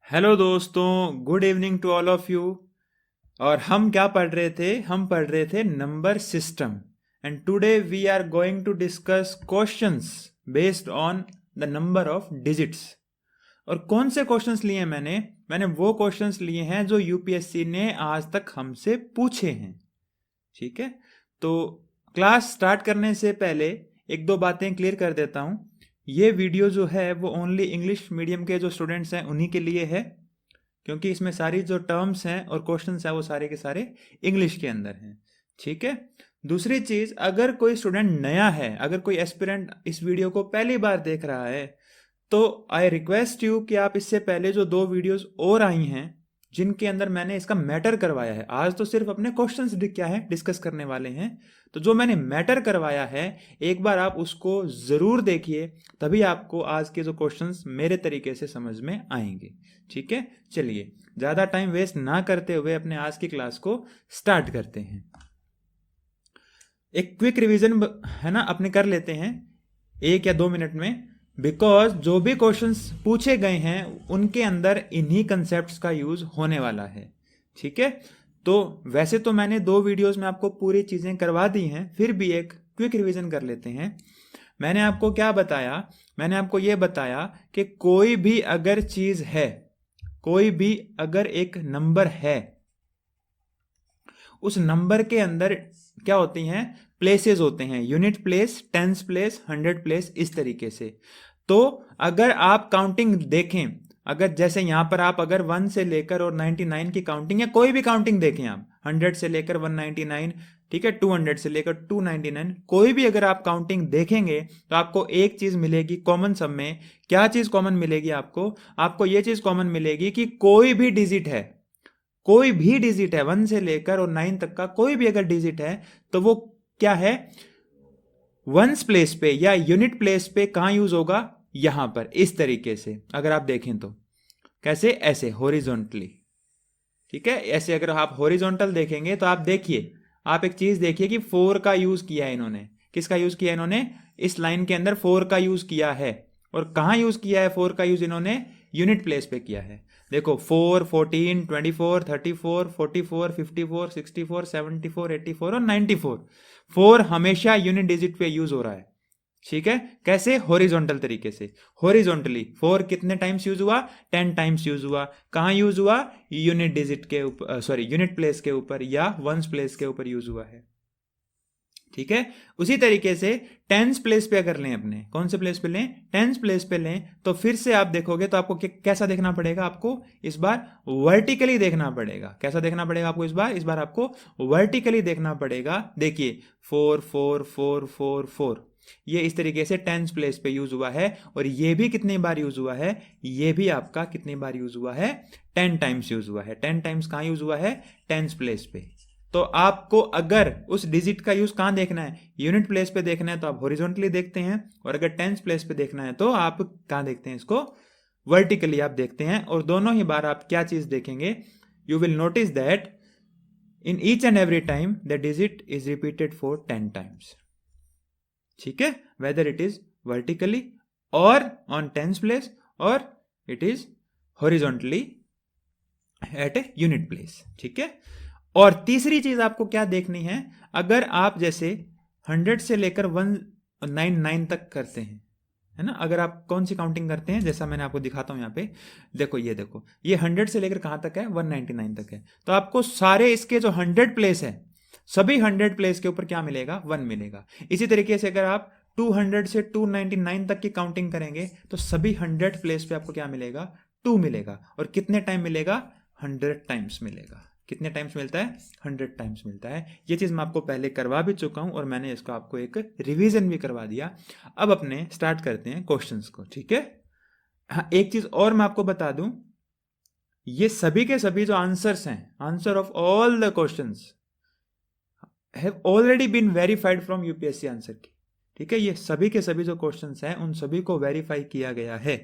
Hello दोस्तों, good evening to all of you. और हम क्या पढ़ रहे थे? हम पढ़ रहे थे number system. And today we are going to discuss questions based on the number of digits. और कौन से क्वेश्चंस लिए हैं मैंने वो क्वेश्चंस लिए हैं जो यूपीएससी ने आज तक हमसे पूछे हैं। ठीक है, तो क्लास स्टार्ट करने से पहले एक दो बातें क्लियर कर देता हूं। ये वीडियो जो है वो ओनली इंग्लिश मीडियम के जो स्टूडेंट्स हैं उन्हीं के लिए है, क्योंकि इसमें सारी जो टर्म्स हैं और क्वेश्चंस हैं वो सारे के सारे इंग्लिश के अंदर हैं। ठीक है। दूसरी चीज, अगर कोई स्टूडेंट नया है, अगर कोई एस्पिरेंट इस वीडियो को पहली बार देख रहा है, तो आई रिक्वेस्ट यू कि आप इससे पहले जो दो वीडियोस और आई हैं जिनके अंदर मैंने इसका मैटर करवाया है, आज तो सिर्फ अपने क्वेश्चंस क्या है डिस्कस करने वाले हैं, तो जो मैंने मैटर करवाया है एक बार आप उसको जरूर देखिए, तभी आपको आज के जो क्वेश्चंस मेरे तरीके से समझ में आएंगे। ठीक है, चलिए ज्यादा टाइम वेस्ट ना करते हुए अपने आज की क्लास को स्टार्ट करते हैं। एक क्विक रिवीजन है ना अपने कर लेते हैं 1 या 2 मिनट में, बिकॉज जो भी क्वेश्चंस पूछे गए हैं उनके अंदर इन्हीं कंसेप्ट्स का यूज होने वाला है। ठीक है, तो वैसे तो मैंने 2 वीडियोस में आपको पूरी चीजें करवा दी हैं, फिर भी एक क्विक रिवीजन कर लेते हैं। मैंने आपको क्या बताया? मैंने आपको यह बताया कि कोई भी अगर चीज है, कोई भी अगर एक नंबर है, उस नंबर के अंदर क्या होती हैं? प्लेसेस होते हैं, unit place, tens place, hundred place, इस तरीके से। तो अगर आप काउंटिंग देखें, अगर जैसे यहां पर आप अगर 1 से लेकर और 99 की काउंटिंग या कोई भी काउंटिंग देखें, आप 100 से लेकर 199, ठीक है, 200 से लेकर 299, कोई भी अगर आप काउंटिंग देखेंगे तो आपको एक चीज मिलेगी कॉमन सब में। क्या चीज कॉमन मिलेगी आपको? आपको यह चीज कॉमन मिलेगी कि कोई भी डिजिट है, कोई भी डिजिट है 1 से लेकर और 9 तक का कोई भी अगर डिजिट है तो वो क्या है? वंस प्लेस पे या यूनिट प्लेस पे कहां यूज होगा? यहां पर, इस तरीके से अगर आप देखें तो कैसे? ऐसे हॉरिजॉन्टली। ठीक है, ऐसे अगर आप हॉरिजॉन्टल देखेंगे तो आप देखिए, आप एक चीज देखिए कि 4 का यूज किया है इन्होंने। किसका यूज किया इन्होंने? इस लाइन के अंदर 4 का यूज किया है। और कहां यूज किया है 4 का यूज? इन्होंने यूनिट प्लेस पे किया है। देखो 4, 14, 24, 34, 44, 54, 64, 74, 84 और 94, 4 हमेशा यूनिट डिजिट पे यूज हो रहा है। ठीक है, कैसे? हॉरिजॉन्टल तरीके से। हॉरिजॉन्टली 4 कितने टाइम्स यूज हुआ? 10 टाइम्स यूज हुआ। कहां यूज हुआ? यूनिट डिजिट के ऊपर, सॉरी यूनिट प्लेस के ऊपर या वंस प्लेस के ऊपर यूज हुआ है। ठीक है, उसी तरीके से टेंस प्लेस पे अगर लें, अपने कौन से प्लेस पे लें? टेंस प्लेस पे लें, तो फिर से आप देखोगे तो आपको कैसा देखना पड़ेगा? आपको इस बार वर्टिकली देखना पड़ेगा। कैसा देखना पड़ेगा आपको इस बार? इस बार आपको वर्टिकली देखना पड़ेगा। देखिए 4 4 4 4 4, ये इस तरीके से टेंस प्लेस पे यूज हुआ है। और ये भी कितनी बार यूज हुआ है? ये भी आपका कितनी बार यूज हुआ है? 10 टाइम्स यूज हुआ है। 10 टाइम्स कहां यूज हुआ है? टेंस प्लेस पे। तो आपको अगर उस डिजिट का यूज कहां देखना है? यूनिट प्लेस पे देखना है तो आप हॉरिजॉन्टली देखते हैं, और अगर टेंस प्लेस पे देखना है तो आप कहां देखते हैं? इसको वर्टिकली आप देखते हैं। और दोनों ही बार आप क्या चीज देखेंगे? You will notice that in each and every time the digit is repeated for 10 times. ठीक है, वेदर इट इज वर्टिकली और ऑन टेंस प्लेस और it is horizontally at a unit place. ठीक है, और तीसरी चीज आपको क्या देखनी है? अगर आप जैसे 100 से लेकर 199 तक करते हैं, है ना, अगर आप कौन सी काउंटिंग करते हैं, जैसा मैंने आपको दिखाता हूं यहां पे, देखो ये देखो, ये 100 से लेकर कहां तक है? 199 तक है। तो आपको सारे इसके जो 100 प्लेस है, सभी 100 प्लेस के ऊपर क्या मिलेगा? 1 मिलेगा। इसी तरीके से अगर आप 200 से 299 तक की काउंटिंग करेंगे तो सभी 100 प्लेस पे आपको क्या मिलेगा? 2 मिलेगा। और कितने टाइम मिलेगा? 100 टाइम्स मिलेगा। कितने टाइम्स मिलता है? 100 टाइम्स मिलता है। ये चीज मैं आपको पहले करवा भी चुका हूं और मैंने इसको आपको एक रिवीजन भी करवा दिया। अब अपने स्टार्ट करते हैं क्वेश्चंस को। ठीक है, हाँ, एक चीज और मैं आपको बता दूं, ये सभी के सभी जो आंसर्स हैं, answer of all the questions have already been verified from UPSC answer key. ठीक है, ये सभी के सभी जो क्वेश्चंस हैं उन सभी को वेरीफाई किया गया है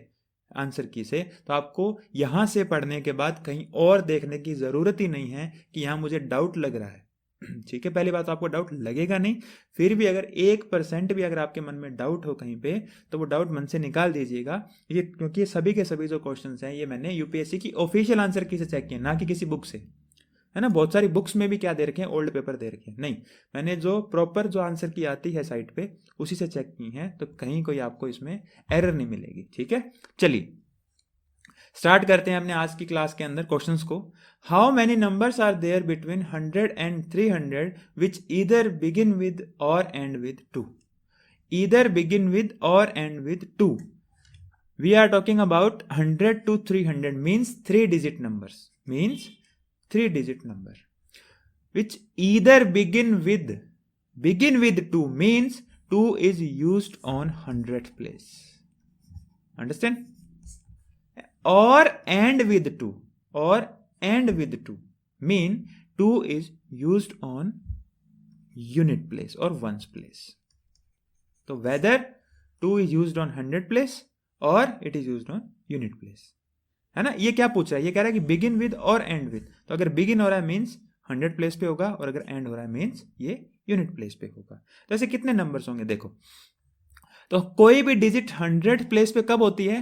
आंसर की से। तो आपको यहां से पढ़ने के बाद कहीं और देखने की जरूरत ही नहीं है कि यहां मुझे डाउट लग रहा है। ठीक है, पहली बात तो आपको डाउट लगेगा नहीं, फिर भी अगर 1% भी अगर आपके मन में डाउट हो कहीं पे तो वो डाउट मन से निकाल दीजिएगा। ये क्योंकि ये सभी के सभी जो क्वेश्चंस हैं ये मैंने यूपीएससी की ऑफिशियल आंसर की से चेक किए, ना कि किसी बुक से, है ना। बहुत सारी बुक्स में भी क्या दे रखे हैं, ओल्ड पेपर दे रखे हैं, नहीं, मैंने जो प्रॉपर जो आंसर की आती है साइट पे उसी से चेक की है, तो कहीं कोई आपको इसमें एरर नहीं मिलेगी। ठीक है, चलिए स्टार्ट करते हैं अपने आज की क्लास के अंदर क्वेश्चंस को। How many numbers are there between 100 and 300 which either begin with or end with 2। Either begin with or end with 2। We are talking about 100 to 300 means 3 digit numbers, means 3 digit number which either begin with 2 means 2 is used on 100th place, understand, or and with 2 mean 2 is used on unit place or ones place. So whether 2 is used on 100 place or it is used on unit place, है ना। ये क्या पूछ रहा है, ये कह रहा है कि begin with or end with, तो अगर बिगिन हो रहा है मीन्स 100 प्लेस पे होगा, और अगर एंड हो रहा है मीन्स ये यूनिट प्लेस पे होगा। तो ऐसे कितने नंबर्स होंगे देखो, तो कोई भी डिजिट 100 प्लेस पे कब होती है,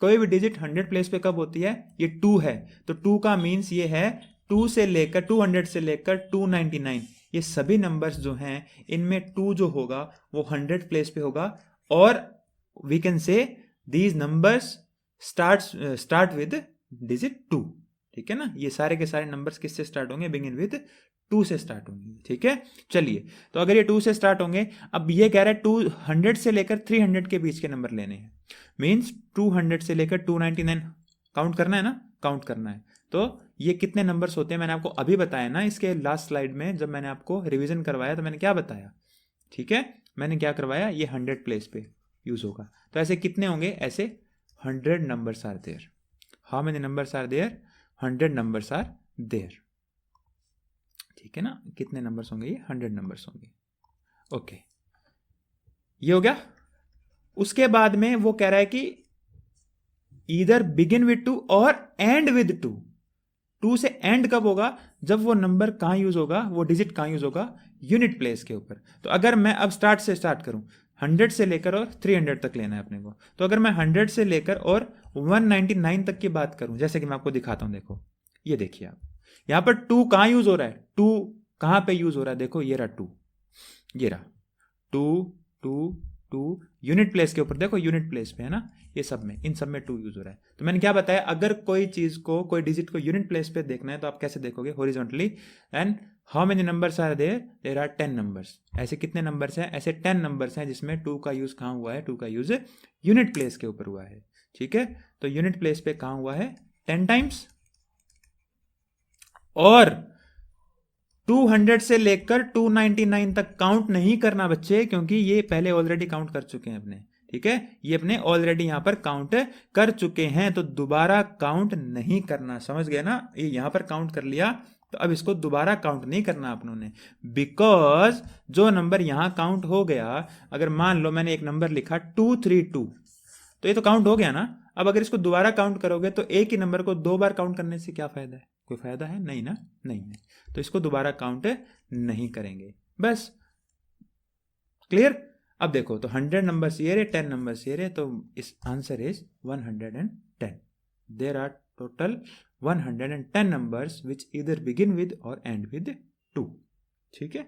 कोई भी डिजिट 100 प्लेस पे कब होती है, ये 2 है, तो 2 का मीन्स ये है 2 से लेकर 200 से लेकर 299, ये सभी नंबर्स जो हैं इनमें 2 जो होगा वो 100 प्लेस पे होगा, और we can say these numbers start with digit 2। ठीक है ना, ये सारे के सारे नंबर्स किससे स्टार्ट होंगे, बिगिन विद 2 से स्टार्ट होंगे। ठीक है, चलिए तो अगर ये 2 से स्टार्ट होंगे, अब ये कह रहा है 200 से लेकर 300 के बीच के नंबर लेने हैं, मीन्स 200 से लेकर 299 काउंट करना है ना, काउंट करना है। तो ये कितने नंबर्स होते हैं मैंने आपको अभी बताया ना, इसके लास्ट स्लाइड में जब मैंने आपको रिविजन करवाया तो मैंने क्या बताया, ठीक है, मैंने क्या करवाया, ये 100 प्लेस पे यूज होगा। तो ऐसे कितने होंगे, ऐसे 100 numbers are there. How many numbers are there? 100 numbers are there. ठीक है ना, कितने नंबर्स होंगे, ये 100 नंबर्स होंगे। ओके, ये हो गया। उसके बाद में वो कह रहा है कि ईदर बिगिन विद 2 और एंड विद 2। 2 से एंड कब होगा, जब वो नंबर कहां यूज होगा, वो डिजिट कहां यूज होगा, यूनिट प्लेस के ऊपर। तो अगर मैं अब स्टार्ट से स्टार्ट करूं, 100 से लेकर और 300 तक लेना है अपने को, तो अगर मैं 100 से लेकर और 199 तक की बात करूं, जैसे कि मैं आपको दिखाता हूं, देखो ये देखिए आप, यहां पर 2 कहां यूज हो रहा है, 2 कहां पे यूज हो रहा है, देखो ये रहा 2, ये रहा 2 2 2 यूनिट प्लेस के ऊपर, देखो यूनिट प्लेस पे है ना, ये सब में, इन सब में 2 यूज हो रहा है। तो मैंने क्या बताया, अगर कोई चीज को, कोई डिजिट को यूनिट प्लेस पे देखना है तो आप कैसे देखोगे, horizontally, and how many numbers are there, there are 10 numbers. ऐसे कितने नंबर्स हैं, ऐसे 10 नंबर्स हैं जिसमें 2 का यूज कहां हुआ है, 2 का यूज यूनिट प्लेस के ऊपर हुआ है। ठीक है, तो यूनिट प्लेस पे कहां हुआ है, 10 टाइम्स, और 200 से लेकर 299 तक काउंट नहीं करना बच्चे, क्योंकि ये पहले ऑलरेडी काउंट कर चुके हैं अपने। ठीक है, ये अपने ऑलरेडी यहां पर काउंट कर चुके हैं, तो दोबारा काउंट नहीं करना, समझ गए ना, ये यहां पर काउंट कर लिया, तो अब इसको दोबारा काउंट नहीं करना अपनों ने, बिकॉज जो नंबर यहां काउंट हो गया, अगर मान लो मैंने एक नंबर लिखा 232, तो ये तो काउंट हो गया ना। अब अगर इसको दोबारा काउंट करोगे तो एक ही नंबर को 2 बार काउंट करने से क्या फायदा है, कोई फायदा है नहीं ना, नहीं है, तो इसको दोबारा काउंट नहीं करेंगे, बस क्लियर। अब देखो, तो 100 नंबर्स ये रहे, 10 नंबर्स ये रहे, तो इस answer is 110। There are total 110 numbers which either begin with or end with 2. ठीक है,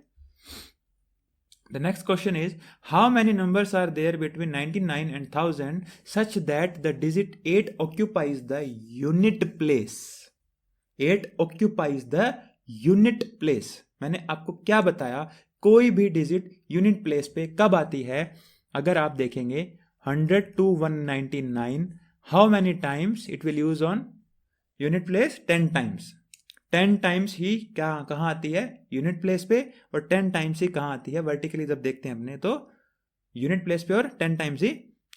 the next question is how many numbers are there between 99 and 1000 such that the digit 8 occupies the unit place. 8 occupies the unit place. मैंने आपको क्या बताया, कोई भी digit unit place पे कब आती है, अगर आप देखेंगे 100 to 199, how many times it will use on unit place, 10 times. 10 times ही क्या कहां आती है, यूनिट प्लेस पे, और 10 टाइम्स ही कहां आती है वर्टिकली, जब देखते हैं अपने तो यूनिट प्लेस पे, और 10 टाइम्स ही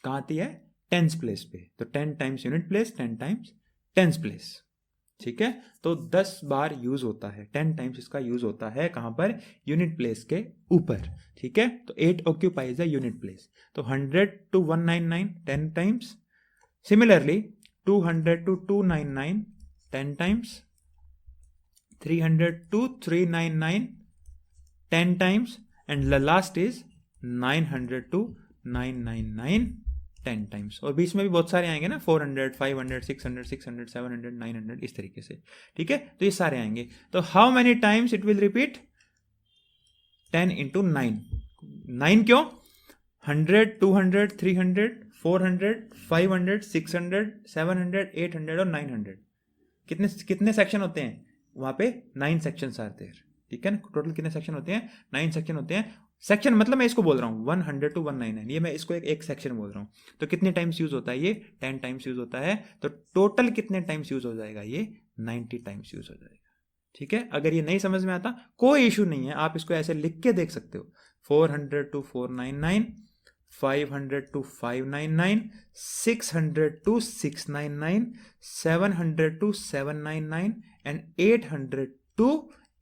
कहां आती है, टेंस प्लेस पे। तो 10 times unit place, 10 times tens place. ठीक है, तो 10 बार यूज होता है, 10 टाइम्स इसका यूज होता है कहां पर, यूनिट प्लेस के ऊपर। ठीक है, तो 8 ऑक्यूपाइज द यूनिट प्लेस, तो 100 to 199 10 times, similarly 200 to 299 10 times, 300 to 399 10 times, and the last is 900 to 999 10 times. और बीच में भी बहुत सारे आएंगे ना, 400, 500, 600, 600, 700, 900, इस तरीके से, ठीक है। तो ये सारे आएंगे। तो how many times it will repeat? 10 into 9. 9 क्यों? 100, 200, 300, 400, 500, 600, 700, 800 और 900। कितने कितने सेक्शन होते हैं वहां पे? 9 सेक्शंस आते हैं, ठीक है ना। टोटल कितने सेक्शन होते हैं? 9 सेक्शन होते हैं। सेक्शन मतलब मैं इसको बोल रहा हूँ 100 to 199, ये मैं इसको एक सेक्शन बोल रहा हूँ। तो कितने टाइम्स यूज होता है ये? 10 टाइम्स यूज होता है। तो टोटल कितने टाइम्स यूज हो जाएगा ये? 90 टाइम्स यूज हो जाएगा, ठीक है। अगर ये नहीं समझ में आता कोई इशू नहीं है, आप इसको ऐसे लिख के देख सकते हो। 400 to 499, 500 to 599, 600 to 699, 700 to 799 and 800 to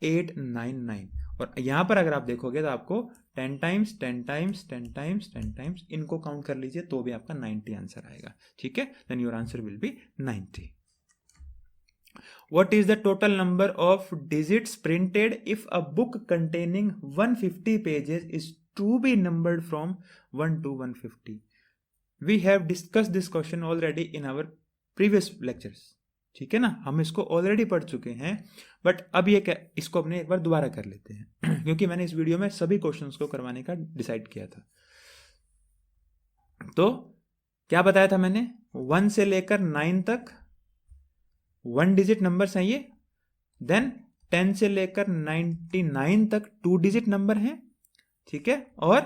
899। और यहां पर अगर आप देखोगे तो आपको 10 टाइम्स 10 टाइम्स 10 टाइम्स 10 टाइम्स इनको काउंट कर लीजिए तो भी आपका 90 आंसर आएगा, ठीक है। Then your answer will be 90। What is the total number of digits printed if a book containing 150 pages is to be numbered from 1 to 150? We have discussed this question already in our previous lectures, ठीक है ना। हम इसको already पढ़ चुके हैं, but अब ये इसको अपने एक बार दोबारा कर लेते हैं क्योंकि मैंने इस वीडियो में सभी क्वेश्चंस को करवाने का डिसाइड किया था। तो क्या बताया था मैंने? 1 से लेकर 9 तक 1 डिजिट नंबर्स हैं ये। देन 10 से लेकर 99 तक 2 डिजिट नंबर हैं, ठीक है। और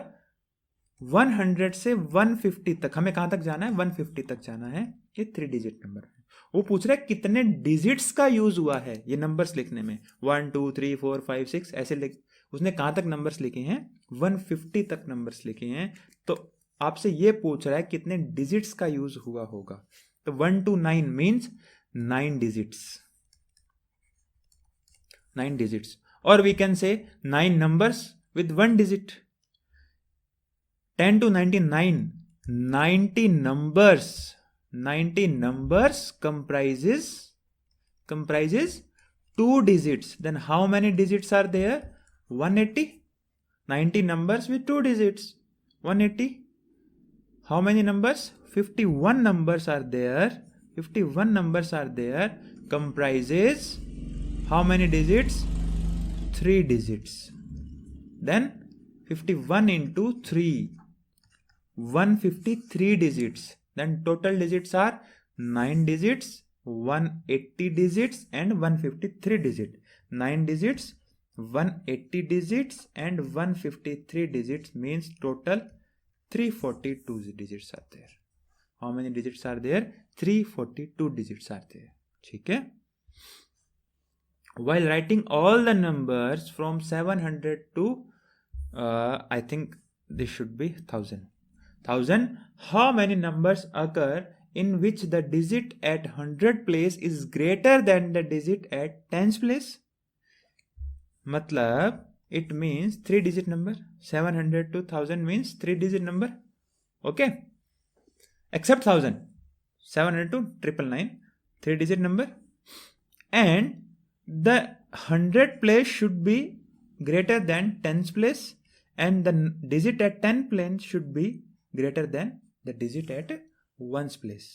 100 से 150 तक हमें कहां तक जाना है? 150 तक जाना है, ये 3 डिजिट नंबर है। वो पूछ रहा है कितने डिजिट्स का यूज हुआ है ये नंबर्स लिखने में। 1 2 3 4 5 6 ऐसे लिख, उसने कहां तक नंबर्स लिखे हैं? 150 तक नंबर्स लिखे हैं। तो आपसे ये पूछ रहा है कितने डिजिट्स का यूज हुआ होगा। तो 1 to 9 means 9 digits, 9 digits, or we can say 9 numbers with 1 digit. 10 to 99, 90 numbers, 90 numbers comprises 2 digits. Then how many digits are there? 180. 90 numbers with 2 digits, 180. How many numbers? 51 numbers are there. 51 numbers are there, comprises how many digits? 3 digits. Then 51 into 3, 153 digits. Then total digits are 9 digits, 180 digits and 153 digits. 9 digits, 180 digits and 153 digits means total 342 digits are there. How many digits are there? 342 digits are there, ठीक है। While writing all the numbers from 700 to I think this should be 1000, how many numbers occur in which the digit at 100 place is greater than the digit at 10th place? मतलब it means 3 digit number. 700 to 1000 means 3 digit number, okay, except 1000, 700 to 999, 3 digit number, and the 100 place should be greater than 10th place, and the digit at 10th place should be greater than the digit at 1st place.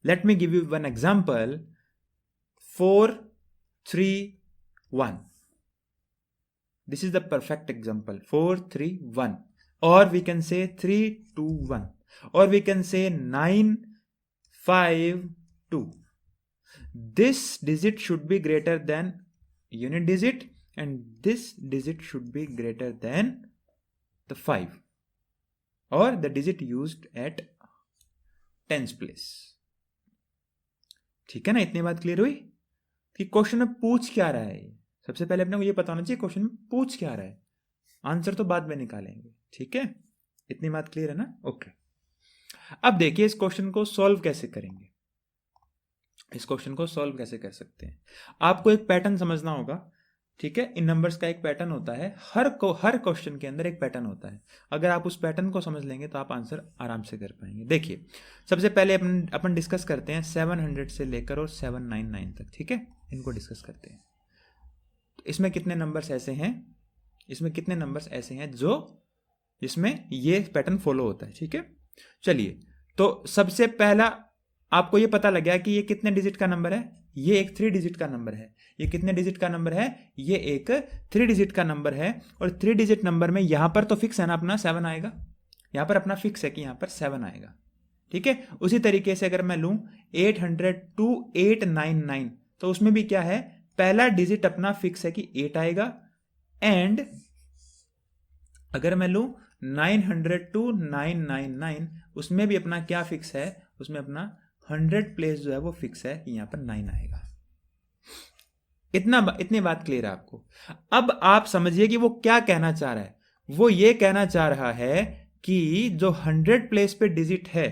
Let me give you one example. 4 3 1. This is the perfect example. 4 3 1, or we can say 3 2 1, or we can say 9 5 2. This digit should be greater than unit digit, and this digit should be greater than the 5, or the digit used at 10th place. ठीक है ना, इतनी बात clear हुई कि question में पूछ क्या रहा है। सबसे पहले अपने को ये पता होना चाहिए क्वेश्चन में पूछ क्या रहा है, आंसर तो बाद में निकालेंगे, ठीक है। इतनी बात क्लियर है ना, ओके। अब देखिए इस क्वेश्चन को सॉल्व कैसे करेंगे। इस क्वेश्चन को सॉल्व कैसे कर सकते हैं, आपको एक पैटर्न समझना होगा, ठीक है। इन नंबर्स का एक पैटर्न होता है, हर क्वेश्चन के अंदर एक पैटर्न होता है। अगर आप उस पैटर्न को समझ लेंगे तो आप आंसर आराम से कर पाएंगे। देखिए सबसे पहले अपन डिस्कस करते हैं 700 से लेकर और 799 तक, ठीक है, इनको डिस्कस करते हैं। इसमें कितने नंबर्स ऐसे हैं, इसमें कितने नंबर्स ऐसे हैं जो जिसमें ये पैटर्न फॉलो होता है, ठीक है। चलिए, तो सबसे पहला आपको ये पता लग गया कि ये कितने डिजिट का नंबर है, ये एक 3 डिजिट का नंबर है। ये कितने डिजिट का नंबर है, ये एक 3 डिजिट का नंबर है। और 3 डिजिट नंबर में यहां पर तो फिक्स है ना अपना 7 आएगा, यहां पर अपना फिक्स है कि यहां पर 7 आएगा, ठीक है। उसी तरीके से अगर मैं लूं 800 to 899, तो उसमें भी क्या है, पहला डिजिट अपना फिक्स है कि 8 आएगा। एंड अगर मैं लूं 900 to 999, उसमें भी अपना क्या फिक्स है, उसमें अपना 100 प्लेस जो है वो फिक्स है कि यहां पर 9 आएगा। इतनी बात क्लियर है आपको। अब आप समझिए कि वो क्या कहना चाह रहा है। वो ये कहना चाह रहा है कि जो 100 प्लेस पे डिजिट है,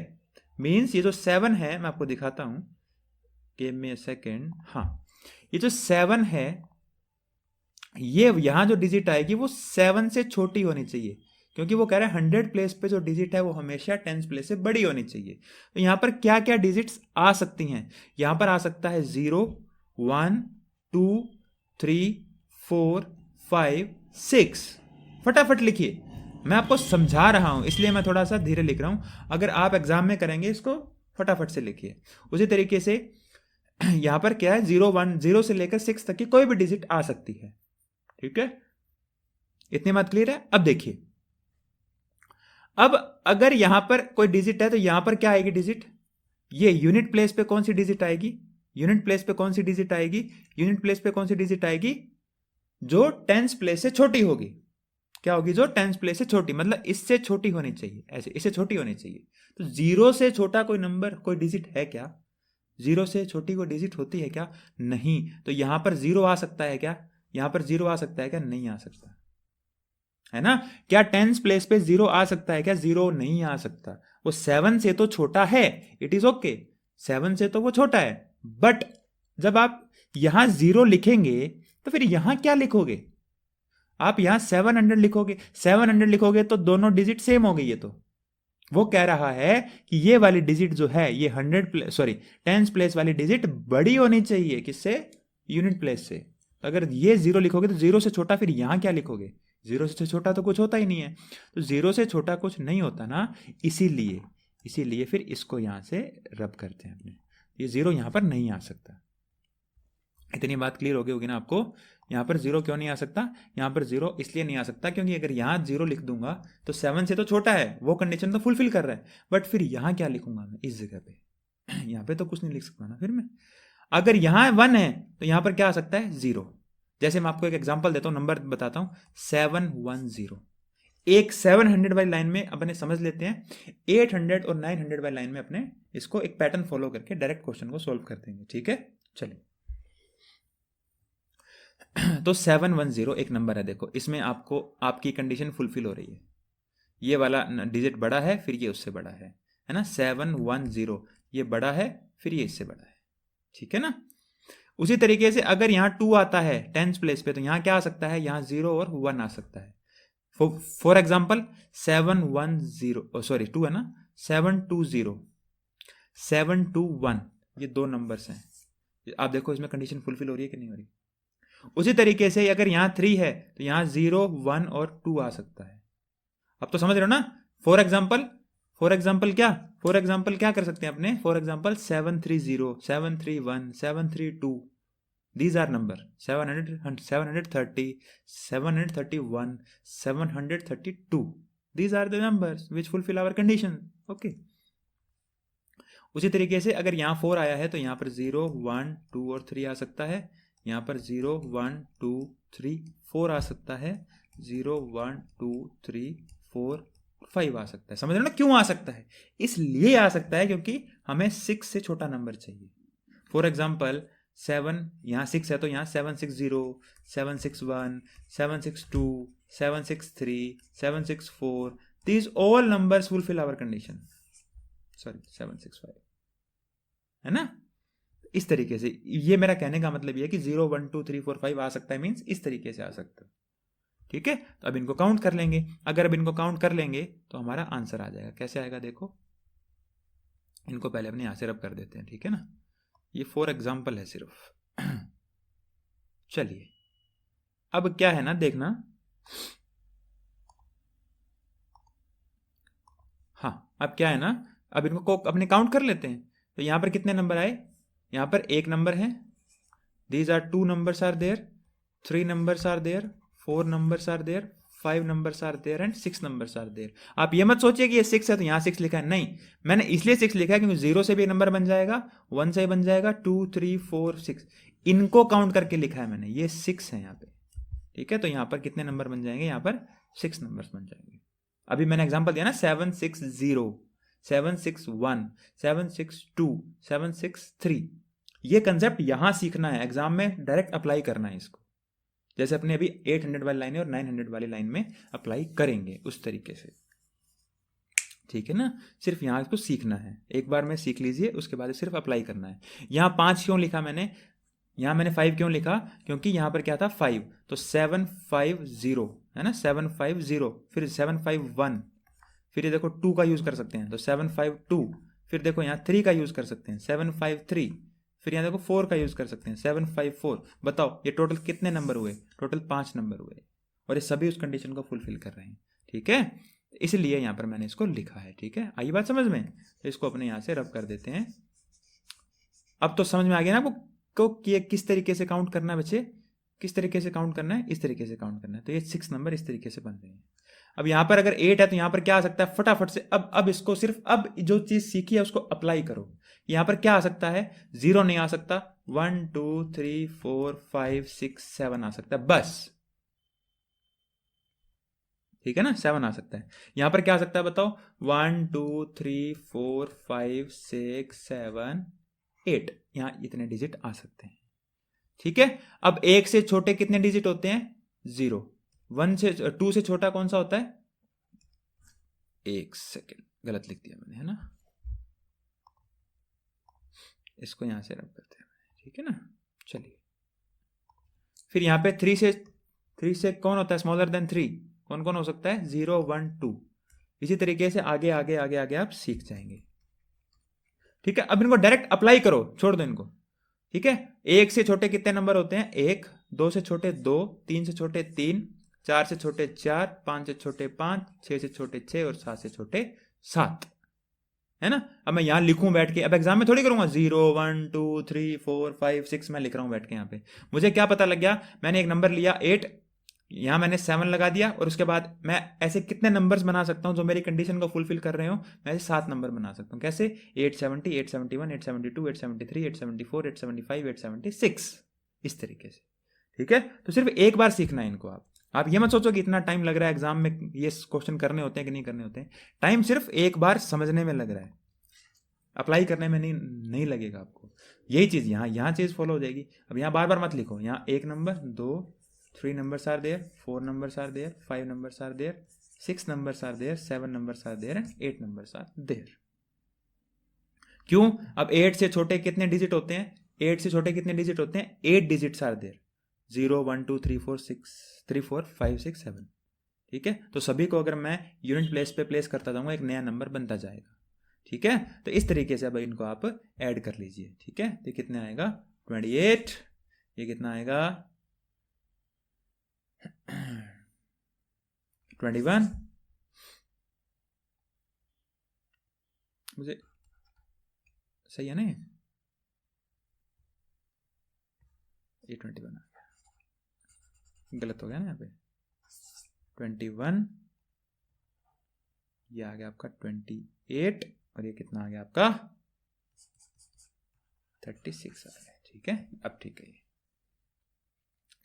मींस ये जो 7 है, मैं आपको दिखाता हूं, गिव मी अ सेकेंड। हाँ, ये जो 7 है, ये यहां जो डिजिट आएगी वो 7 से छोटी होनी चाहिए, क्योंकि वो कह रहा है 100 प्लेस पे जो डिजिट है वो हमेशा 10 प्लेस से बड़ी होनी चाहिए। तो यहां पर क्या क्या डिजिट्स आ सकती हैं, यहां पर आ सकता है 0, 1, 2, 3, 4, 5, 6। फटाफट लिखिए, मैं आपको समझा रहा हूं इसलिए मैं थोड़ा सा धीरे लिख रहा हूं। अगर आप एग्जाम में करेंगे इसको फटाफट से लिखिए। उसी तरीके से यहां पर क्या है, 0, 1, 0 से लेकर 6 तक की कोई भी डिजिट आ सकती है, ठीक है। इतनी बात क्लियर है। अब देखिए, अब अगर यहां पर कोई डिजिट है तो यहां पर क्या आएगी डिजिट, ये यूनिट प्लेस पे कौन सी डिजिट आएगी, यूनिट प्लेस पे कौन सी डिजिट आएगी, यूनिट प्लेस पे कौन सी डिजिट आएगी, जो टेंस प्लेस से छोटी होगी। क्या होगी, जो टेंस प्लेस से छोटी, मतलब इससे छोटी होनी चाहिए, ऐसे इससे छोटी होनी चाहिए। तो 0 से छोटा कोई नंबर, कोई डिजिट है क्या, 0 से छोटी कोई डिजिट होती है क्या, नहीं। तो यहां पर 0 आ सकता है क्या, यहां पर 0 आ सकता है क्या, नहीं आ सकता है ना। क्या टेंस प्लेस पे 0 आ सकता है क्या, 0 नहीं आ सकता। वो 7 से तो छोटा है, इट इज ओके, 7 से तो वो छोटा है। बट जब आप यहां 0 लिखेंगे तो फिर यहां क्या लिखोगे, आप यहां 700 लिखोगे, 700 लिखोगे तो दोनों डिजिट सेम हो गई है। तो वो कह रहा है कि ये वाली डिजिट जो है, ये 10 प्लेस वाली डिजिट बड़ी होनी चाहिए, किससे, यूनिट प्लेस से। अगर ये 0 लिखोगे तो 0 से छोटा फिर यहां क्या लिखोगे, 0 से छोटा तो कुछ होता ही नहीं है। तो 0 से छोटा कुछ नहीं होता ना, इसीलिए फिर इसको यहां से रब करते हैं अपने, ये 0 यहां पर नहीं आ सकता। इतनी बात क्लियर हो गई होगी ना आपको। यहां पर 0 क्यों नहीं आ सकता, यहां पर 0 इसलिए नहीं आ सकता क्योंकि अगर यहां 0 लिख दूंगा तो 7 से तो छोटा है, वो कंडीशन तो फुलफिल कर रहा है। बट फिर यहां क्या लिखूंगा मैं इस जगह पे, यहां पे तो कुछ नहीं लिख सकता ना फिर मैं। अगर यहां 1 है तो यहां पर क्या आ सकता है, 0। जैसे मैं आपको एक एग्जांपल देता हूं, नंबर बताता हूं, 710। एक 700 वाली लाइन में अपने समझ लेते हैं, 800 और 900 वाली लाइन में अपने इसको एक पैटर्न फॉलो करके डायरेक्ट क्वेश्चन को सोल्व कर देंगे, ठीक है। चलिए, तो 710 एक नंबर है, देखो इसमें आपको आपकी कंडीशन फुलफिल हो रही है। ये वाला डिजिट बड़ा है, फिर ये उससे बड़ा है ना, 710 ये बड़ा है, फिर ये इससे बड़ा है, ठीक है ना। उसी तरीके से अगर यहाँ 2 आता है 10th प्लेस पे, तो यहाँ क्या आ सकता है, यहाँ 0 और 1 आ सकता है। फॉर एग्जाम्पल 710, सॉरी 2 है ना, 720, 721, ये 2 नंबर्स हैं। आप देखो इसमें कंडीशन फुलफिल हो रही है कि नहीं हो रही। उसी तरीके से अगर यहां 3 है तो यहां 0, 1 और 2 आ सकता है। अब तो समझ रहे हो ना। फॉर एग्जाम्पल क्या कर सकते हैं अपने, for example 730, 731, 732, these are number, 700, 730, 731, 732, these are the numbers which fulfil our condition, okay. उसी तरीके से अगर यहां 4 आया है तो यहां पर 0, 1, 2 और 3 आ सकता है। यहां पर 0, 1, 2, 3, 4 आ सकता है। 0, 1, 2, 3, 4, 5 आ सकता है। समझ रहे हो ना क्यों आ सकता है, इसलिए आ सकता है क्योंकि हमें 6 से छोटा नंबर चाहिए। फॉर एग्जाम्पल 7, यहाँ 6 है तो यहाँ 760, 761, 762, 763, 764, these all numbers fulfill our condition, sorry 765, है ना। इस तरीके से ये मेरा कहने का मतलब ये है कि 0, 1, 2, 3, 4, 5 आ सकता है, मीन्स इस तरीके से आ सकता है, ठीक है। तो अब इनको काउंट कर लेंगे, अगर अब इनको काउंट कर लेंगे तो हमारा आंसर आ जाएगा। कैसे आएगा देखो, इनको पहले अपने यहां से रब कर देते हैं, ठीक है ना। ये 4 एग्जाम्पल है सिर्फ। चलिए, अब क्या है ना, देखना, हाँ अब क्या है ना, अब इनको अपने काउंट कर लेते हैं। तो यहाँ पर कितने नंबर आए, यहाँ पर एक नंबर है, these are 2 numbers are there, 3 numbers are there, 4 numbers are there, 5 numbers are there and 6 numbers are there। आप ये मत सोचिए कि ये 6 है तो यहाँ 6 लिखा है, नहीं, मैंने इसलिए 6 लिखा है क्योंकि 0 से भी नंबर बन जाएगा, 1 से बन जाएगा, 2 3 4 6, इनको काउंट करके लिखा है मैंने, ये 6 है यहाँ पे, ठीक है। तो यहाँ पर कितने नंबर बन जाएंगे, यहाँ पर 6 नंबर्स बन जाएंगे। अभी मैंने एग्जांपल दिया ना, 7 6 0, 7 6 1, 7 6 2, 7 6 3, ये कंसेप्ट यहां सीखना है, एग्जाम में डायरेक्ट अप्लाई करना है इसको, जैसे अपने अभी 800 वाली लाइन और 900 वाली लाइन में अप्लाई करेंगे उस तरीके से, ठीक है ना। सिर्फ यहाँ इसको सीखना है, एक बार में सीख लीजिए, उसके बाद सिर्फ अप्लाई करना है। यहाँ 5 क्यों लिखा मैंने, यहाँ मैंने 5 क्यों लिखा, क्योंकि यहाँ पर क्या था 5, तो 7 5 0 है ना, 7 5 0, फिर 7 5 1, फिर ये देखो 2 का यूज कर सकते हैं तो 7 5 2, फिर देखो यहाँ 3 का यूज कर सकते हैं 7 5 3, फिर यहाँ देखो 4 का यूज कर सकते हैं 7 5 4। बताओ ये टोटल कितने नंबर हुए, टोटल 5 नंबर हुए, और ये सभी उस कंडीशन को फुलफिल कर रहे हैं, ठीक है। इसलिए यहाँ पर मैंने इसको लिखा है, ठीक है। आई बात समझ में, तो इसको अपने यहाँ से रब कर देते हैं। अब तो समझ में आ गया ना आपको कि किस तरीके से काउंट करना है बच्चे, किस तरीके से काउंट करना है, इस तरीके से काउंट करना है। तो ये 6 नंबर इस तरीके से बन रहे हैं। अब यहाँ पर अगर 8 है तो यहाँ पर क्या आ सकता है, फटाफट से अब इसको सिर्फ अब जो चीज सीखी है उसको अप्लाई करो। यहाँ पर क्या आ सकता है, 0 नहीं आ सकता, 1 2 3 4 5 6 7 आ सकता है बस, ठीक है ना, 7 आ सकता है। यहाँ पर क्या आ सकता है बताओ, 1 2 3 4 5 6 7 8, यहाँ इतने डिजिट आ सकते हैं, ठीक है। अब 1 से छोटे कितने डिजिट होते हैं, 0। 1 से 2 से छोटा कौन सा होता है, 1 सेकेंड गलत लिख दिया मैंने, है ना, इसको यहां से रब करते हैं, ठीक है ना। चलिए फिर यहाँ पे 3 से कौन होता है स्मॉलर देन 3, कौन कौन हो सकता है, 0 1 2। इसी तरीके से आगे आगे आगे आगे आप सीख जाएंगे, ठीक है। अब इनको डायरेक्ट अप्लाई करो, छोड़ दो इनको, ठीक है। 1 से छोटे कितने नंबर होते हैं, 1, 2 से छोटे 2, 3 से छोटे 3, 4 से छोटे 4, 5 से छोटे 5, 6 से छोटे 6 और 7 से छोटे 7, है ना। अब मैं यहां लिखूं बैठ के, अब एग्जाम में थोड़ी करूंगा 0 1 2 3 4 5 6, मैं लिख रहा हूं बैठ के यहाँ पे। मुझे क्या पता लग गया, मैंने एक नंबर लिया 8, यहां मैंने 7 लगा दिया, और उसके बाद मैं ऐसे कितने नंबर्स बना सकता हूं जो मेरी कंडीशन को फुलफिल कर रहे हो, मैं ऐसे 7 नंबर बना सकता हूं। कैसे, 870 871 872 873 874 875 876, इस तरीके से, ठीक है। तो सिर्फ एक बार सीखना है इनको। आप ये मत सोचो कि इतना टाइम लग रहा है एग्जाम में ये क्वेश्चन करने होते हैं कि नहीं करने होते हैं, टाइम सिर्फ एक बार समझने में लग रहा है, अप्लाई करने में नहीं लगेगा आपको। यही चीज यहाँ चीज फॉलो हो जाएगी। अब यहाँ बार बार मत लिखो, यहाँ 1 number 2 3 numbers are there, 4 numbers are there, 5 numbers are there, 6 numbers are there, 7 numbers are there and 8 numbers are there। क्यों, अब 8 से छोटे कितने डिजिट होते हैं, 8 से छोटे कितने डिजिट होते हैं, 8 डिजिट्स आर देयर, 0 1 2 3 4 6 3 4 5 6 7, ठीक है। तो सभी को अगर मैं यूनिट प्लेस पे प्लेस करता जाऊंगा एक नया नंबर बनता जाएगा, ठीक है। तो इस तरीके से अब इनको आप ऐड कर लीजिए, ठीक है। तो कितने आएगा 28, ये कितना आएगा 21, मुझे सही है ना, ये 21 आ गया, गलत हो गया ना यहाँ पे, 21, ये आ गया आपका 28, और ये कितना आ गया आपका 36 आ गया, ठीक है। अब ठीक है,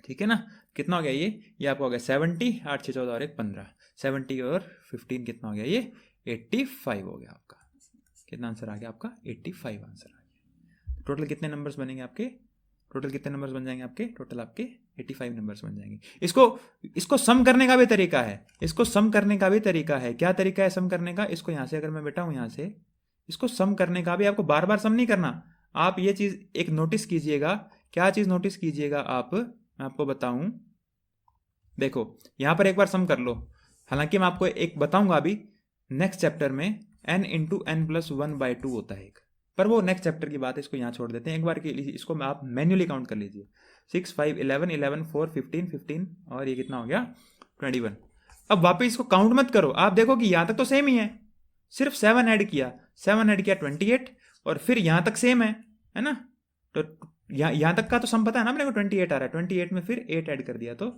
ठीक है ना, कितना हो गया ये आपको हो गया 70, 8 6 14 और 1 15, 70 और 15 कितना हो गया, ये 85 हो गया आपका। कितना आंसर आ गया आपका 85 आंसर आ गया। टोटल कितने नंबर्स बनेंगे आपके, टोटल कितने नंबर्स बन जाएंगे आपके, टोटल आपके 85 नंबर्स बन जाएंगे। इसको सम करने का भी तरीका है, इसको सम करने का भी तरीका है। क्या तरीका है सम करने का, इसको यहाँ से अगर मैं बैठा हूँ यहाँ से, इसको सम करने का भी आपको बार बार सम नहीं करना। आप ये चीज एक नोटिस कीजिएगा, क्या चीज नोटिस कीजिएगा आप, मैं आपको बताऊं, देखो यहां पर एक बार सम कर लो। हालांकि मैं आपको एक बताऊंगा अभी नेक्स्ट चैप्टर में, n इंटू n प्लस 1/2 होता है एक, पर वो नेक्स्ट चैप्टर की बात है, इसको यहाँ छोड़ देते हैं। एक बार के लिए इसको आप मैन्युअली काउंट कर लीजिए। 6 5 11 11 4 15 15 और ये कितना हो गया 21। अब वापस इसको काउंट मत करो, आप देखो कि यहाँ तक तो सेम ही है, सिर्फ 7 ऐड किया, 28 और फिर यहाँ तक सेम है ना। तो यहाँ तक का तो सम पता है ना अपने को, 28 आ रहा है, 28 में फिर 8 ऐड कर दिया तो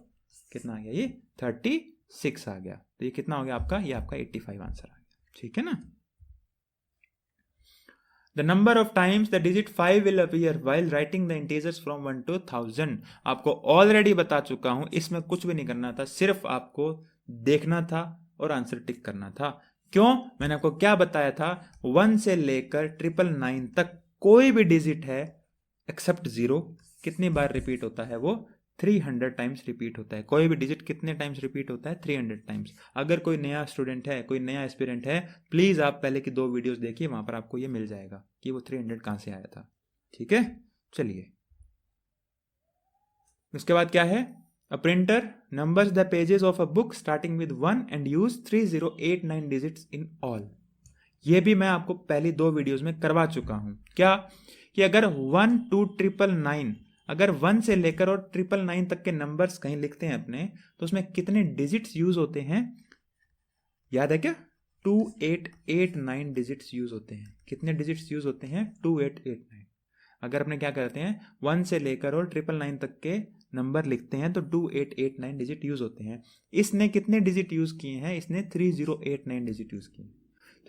कितना आ गया, ये 36 आ गया। तो ये कितना हो गया आपका, ये आपका 85 आंसर आ गया, ठीक है ना। The number of times the digit 5 will appear while writing the integers from 1 to 1000 आपको ऑलरेडी बता चुका हूं, इसमें कुछ भी नहीं करना था, सिर्फ आपको देखना था और आंसर टिक करना था। क्यों, मैंने आपको क्या बताया था, 1 से लेकर 999 तक कोई भी डिजिट है एक्सेप्ट 0 कितनी बार रिपीट होता है, वो 300 टाइम्स रिपीट होता है। कोई भी डिजिट कितने टाइम्स रिपीट होता है, 300 टाइम्स। अगर कोई नया स्टूडेंट है, कोई नया एस्पिरेंट है, प्लीज आप पहले की 2 वीडियोस देखिए, वहां पर आपको ये मिल जाएगा कि वो 300 कहां से आया था, ठीक है। चलिए उसके बाद क्या है, a printer numbers the pages of a book starting with 1 and use 3089 digits in all. ये भी मैं आपको पहली 2 वीडियोस में करवा चुका हूं। क्या कि अगर 1 to 999, अगर 1 से लेकर और 999 तक के नंबर्स कहीं लिखते हैं अपने, तो उसमें कितने डिजिट्स यूज होते हैं, याद है क्या, 2889 डिजिट्स यूज होते हैं। कितने डिजिट्स यूज होते हैं, 2889। अगर अपने क्या करते हैं, 1 से लेकर और 999 तक के नंबर लिखते हैं तो 2889 डिजिट यूज होते हैं। इसने कितने डिजिट यूज किए हैं, इसने 3089 डिजिट यूज किए,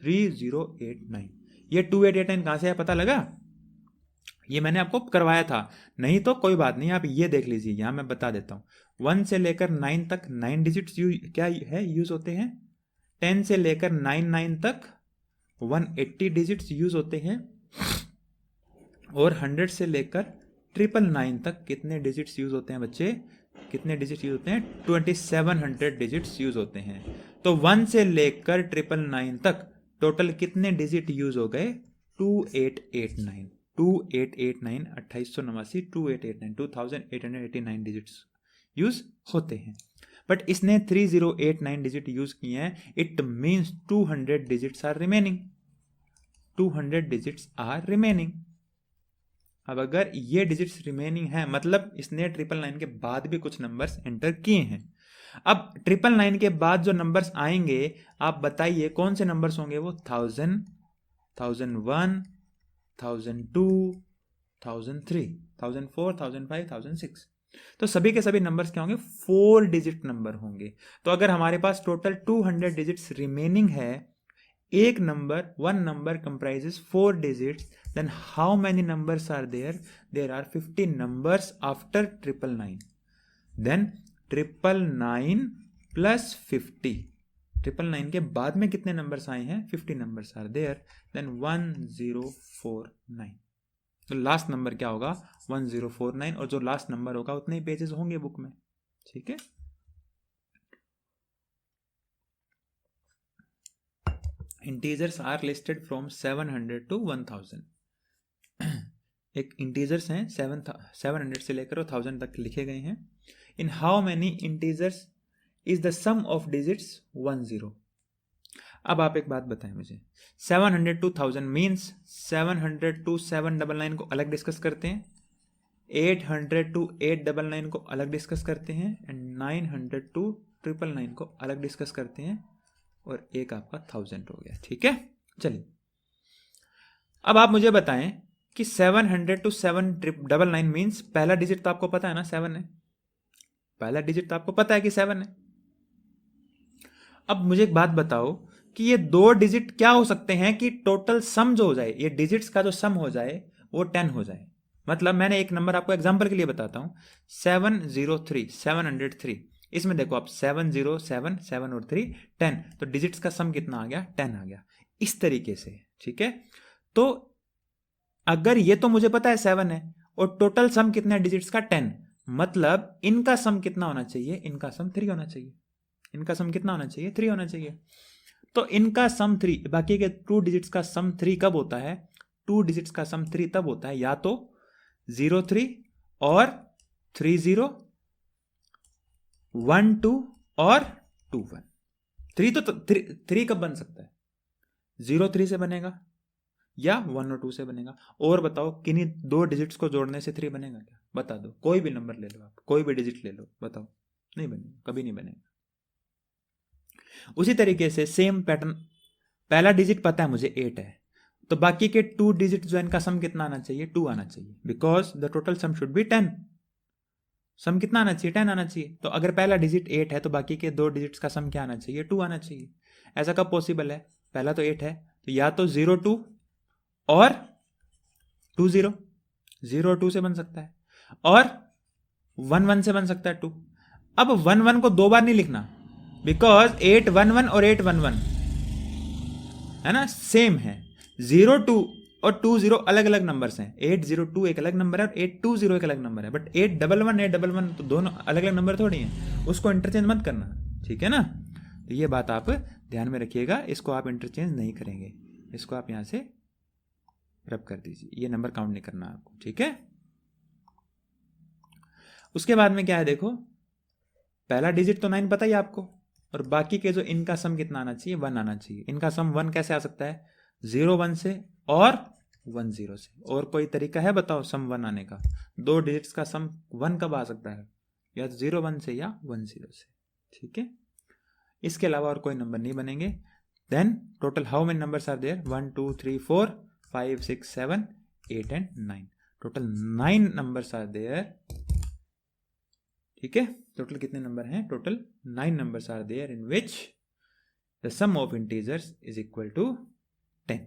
3089। ये 2889 कहां से है पता लगा, ये मैंने आपको करवाया था, नहीं तो कोई बात नहीं, आप ये देख लीजिए, यहां मैं बता देता हूं। 1 से लेकर 9 तक 9 डिजिट्स क्या है यूज होते हैं। 10 से लेकर 99 तक 180 डिजिट्स यूज होते हैं। और 100 से लेकर 999 तक कितने डिजिट्स यूज होते हैं बच्चे, कितने डिजिट्स यूज होते हैं, 2700 डिजिट्स यूज होते हैं। तो 1 से लेकर 999 तक टोटल कितने डिजिट यूज हो गए, 2889, 2889, 2889, 2889, 2889 डिजिट्स यूज होते हैं। बट इसने 3089 डिजिट यूज किए हैं, it means 200 digits are remaining, 200 digits are remaining. अब अगर ये डिजिट्स रिमेनिंग है, मतलब इसने 999 के बाद भी कुछ नंबर्स एंटर किए हैं। अब 999 के बाद जो नंबर्स आएंगे, आप बताइए कौन से नंबर्स होंगे, वो 1000, 1001, 1002, 1003, 1004, 1005, 1006। तो सभी के सभी नंबर्स क्या होंगे, 4 डिजिट नंबर होंगे। तो अगर हमारे पास टोटल 200 डिजिट्स रिमेनिंग है, एक number, one number comprises 4 digits, then how many numbers are there? There are 50 numbers after 999. Then 999 plus 50, 999 के बाद में कितने नंबर्स आए हैं, 50 नंबर्स आर देयर, देन 1049। तो लास्ट नंबर क्या होगा, 1049, और जो लास्ट नंबर होगा उतने ही पेजेस होंगे बुक में, ठीक है। Integers are listed from 700 to 1000। एक इंटीजर्स हैं 700 से लेकर 1000 तक लिखे गए हैं। In how many integers is the sum of digits 10। अब आप एक बात बताएं मुझे, 700 to 1000 मीन्स 700 to 799 को अलग डिस्कस करते हैं, 800 to 899 को अलग डिस्कस करते हैं, एंड 900 to 999 को अलग डिस्कस करते हैं, और एक आपका 1000 हो गया, ठीक है। चलिए अब आप मुझे बताएं कि 700 to 799 मीन्स पहला डिजिट तो आपको पता है ना 7 है, पहला डिजिट तो आपको पता है कि 7 है। अब मुझे एक बात बताओ कि ये 2 डिजिट क्या हो सकते हैं कि टोटल सम जो हो जाए, ये डिजिट्स का जो सम हो जाए वो 10 हो जाए। मतलब मैंने एक नंबर आपको एग्जांपल के लिए बताता हूं, 703, 703, इसमें देखो आप 707, 7 और 3, 10, तो डिजिट्स का सम कितना आ गया, 10 आ गया, इस तरीके से, ठीक है। तो अगर ये तो मुझे पता है 7 है, और टोटल सम कितना है डिजिट्स का, 10, मतलब इनका सम कितना होना चाहिए, इनका सम 3 होना चाहिए, इनका सम कितना होना चाहिए, 3 होना चाहिए। तो इनका सम 3, बाकी के 2 डिजिट्स का सम 3 कब होता है, 2 डिजिट्स का सम 3 तब होता है या तो 03 और 30, 12 और 21। 3 तो 3 कब बन सकता है, 03 से बनेगा, या 1 और 2 से बनेगा। और बताओ किन्हीं 2 डिजिट्स को जोड़ने से 3 बनेगा क्या? बता दो, कोई भी नंबर ले लो आप, कोई भी डिजिट ले लो, बताओ। नहीं बनेगा, कभी नहीं बनेगा। उसी तरीके से सेम पैटर्न, पहला डिजिट पता है मुझे 8 है, तो बाकी के 2 डिजिट जो है इनका सम कितना आना चाहिए? 2 आना चाहिए, because the total sum should be 10। सम कितना आना चाहिए? 10 आना चाहिए। तो अगर पहला डिजिट 8 है तो बाकी के 2 डिजिट्स का सम क्या आना चाहिए? 2 आना चाहिए। ऐसा कब पॉसिबल है? पहला तो 8 है, तो या तो 0 2 और 2 0, 0 2 से बन सकता है, और 1 1 से बन सकता है 2। अब 1 1 को 2 बार नहीं लिखना, बिकॉज 8 1 1 और 8 1 1 है ना, सेम है। 0 2 और 2 0 अलग अलग नंबर्स हैं। 8 0 2 एक अलग नंबर है और 8 2 0 एक अलग नंबर है, बट 8 1 1 8 1 1 तो दोनों अलग अलग नंबर थोड़ी हैं, उसको इंटरचेंज मत करना, ठीक है ना। तो ये बात आप ध्यान में रखिएगा, इसको आप इंटरचेंज नहीं करेंगे, इसको आप यहां से रब कर दीजिए, ये नंबर काउंट नहीं करना आपको, ठीक है। उसके बाद में क्या है देखो, पहला डिजिट तो 9 पता ही आपको, और बाकी के जो इनका सम कितना आना चाहिए? 1 आना चाहिए। इनका सम 1 कैसे आ सकता है? 0 1 से और 1 0 से। और कोई तरीका है बताओ सम 1 आने का? 2 डिजिट्स का सम 1 कब आ सकता है? या 0 1 से या 1 0 से, ठीक है। इसके अलावा और कोई नंबर नहीं बनेंगे। Then total how many numbers are there? 1 2 3 4 5 6 7 8 and 9। Total 9 numbers are there, ठीक है। टोटल कितने नंबर हैं? Total 9 numbers are there in which the sum of integers is equal to 10।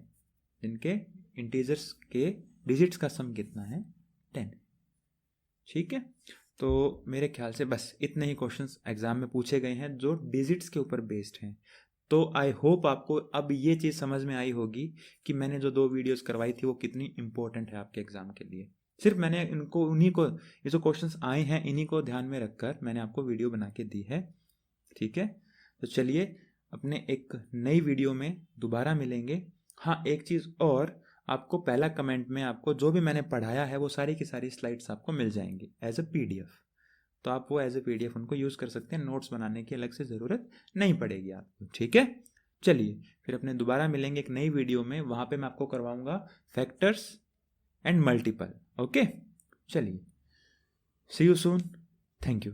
जिनके इंटीजर्स के डिजिट्स का सम कितना है? 10, ठीक है। तो मेरे ख्याल से बस इतने ही क्वेश्चंस एग्जाम में पूछे गए हैं जो डिजिट्स के ऊपर बेस्ड हैं। तो आई होप आपको अब ये चीज़ समझ में आई होगी कि मैंने जो 2 वीडियोस करवाई थी वो कितनी इंपॉर्टेंट है आपके एग्जाम के लिए। सिर्फ मैंने इनको उन्हीं को, ये जो क्वेश्चंस आए हैं इन्हीं को ध्यान में रखकर मैंने आपको वीडियो बना के दी है, ठीक है। तो चलिए अपने एक नई वीडियो में दोबारा मिलेंगे। हाँ, एक चीज़ और, आपको पहला कमेंट में आपको जो भी मैंने पढ़ाया है वो सारी की सारी स्लाइड्स आपको मिल जाएंगी एज अ PDF। तो आप वो एज ए PDF उनको यूज़ कर सकते हैं, नोट्स बनाने की अलग से ज़रूरत नहीं पड़ेगी आपको, ठीक है। चलिए फिर अपने दोबारा मिलेंगे एक नई वीडियो में, वहाँ पे मैं आपको करवाऊँगा फैक्टर्स एंड मल्टीपल। ओके, चलिए, सी यू सून, थैंक यू।